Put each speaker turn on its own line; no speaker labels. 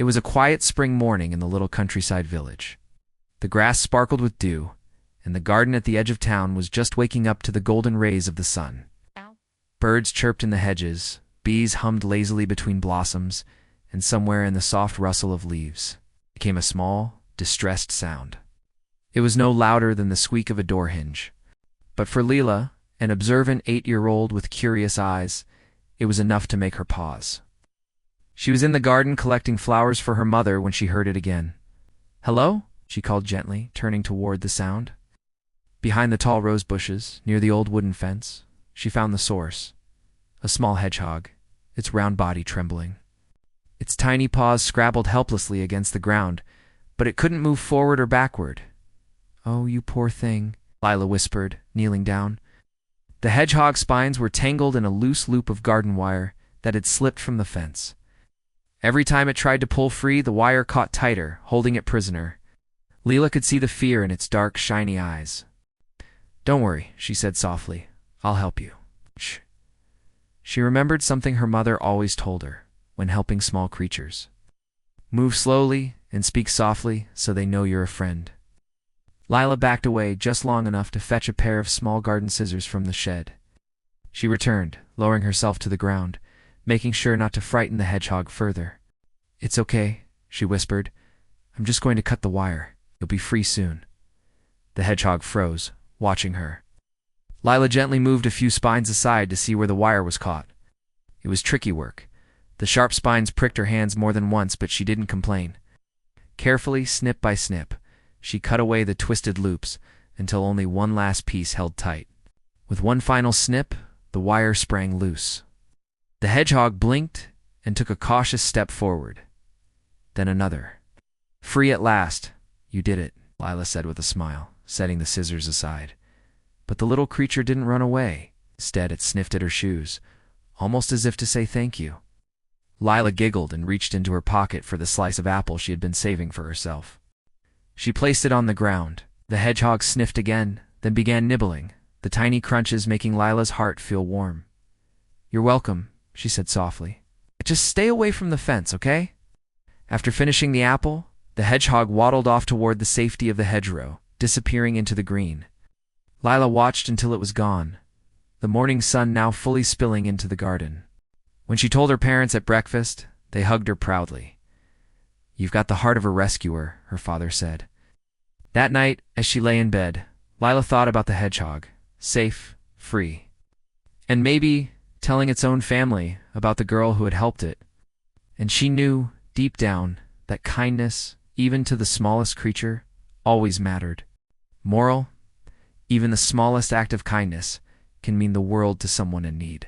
It was a quiet spring morning in the little countryside village. The grass sparkled with dew, and the garden at the edge of town was just waking up to the golden rays of the sun. Birds chirped in the hedges, bees hummed lazily between blossoms, and somewhere in the soft rustle of leaves came a small, distressed sound. It was no louder than the squeak of a door hinge, but for Lila, an observant 8-year-old with curious eyes, it was enough to make her pause. She was in the garden collecting flowers for her mother when she heard it again. "Hello?" she called gently, turning toward the sound. Behind the tall rose bushes, near the old wooden fence, she found the source. A small hedgehog, its round body trembling. Its tiny paws scrabbled helplessly against the ground, but it couldn't move forward or backward. "Oh, you poor thing," Lila whispered, kneeling down. The hedgehog's spines were tangled in a loose loop of garden wire that had slipped from the fence. Every time it tried to pull free, the wire caught tighter, holding it prisoner. Lila could see the fear in its dark, shiny eyes. "Don't worry," she said softly. "I'll help you." Shh. She remembered something her mother always told her when helping small creatures. "Move slowly and speak softly so they know you're a friend." Lila backed away just long enough to fetch a pair of small garden scissors from the shed. She returned, lowering herself to the ground, making sure not to frighten the hedgehog further. "It's okay," she whispered. "I'm just going to cut the wire. You'll be free soon." The hedgehog froze, watching her. Lila gently moved a few spines aside to see where the wire was caught. It was tricky work. The sharp spines pricked her hands more than once, but she didn't complain. Carefully, snip by snip, she cut away the twisted loops until only one last piece held tight. With one final snip, the wire sprang loose. The hedgehog blinked and took a cautious step forward. Then another. "Free at last. You did it," Lila said with a smile, setting the scissors aside. But the little creature didn't run away. Instead, it sniffed at her shoes, almost as if to say thank you. Lila giggled and reached into her pocket for the slice of apple she had been saving for herself. She placed it on the ground. The hedgehog sniffed again, then began nibbling, the tiny crunches making Lila's heart feel warm. "You're welcome," she said softly. "Just stay away from the fence, okay?" After finishing the apple, the hedgehog waddled off toward the safety of the hedgerow, disappearing into the green. Lila watched until it was gone, the morning sun now fully spilling into the garden. When she told her parents at breakfast, they hugged her proudly. "You've got the heart of a rescuer," her father said. That night, as she lay in bed, Lila thought about the hedgehog, safe, free, and maybe telling its own family about the girl who had helped it. And she knew, deep down, that kindness, even to the smallest creature, always mattered. Moral: even the smallest act of kindness can mean the world to someone in need.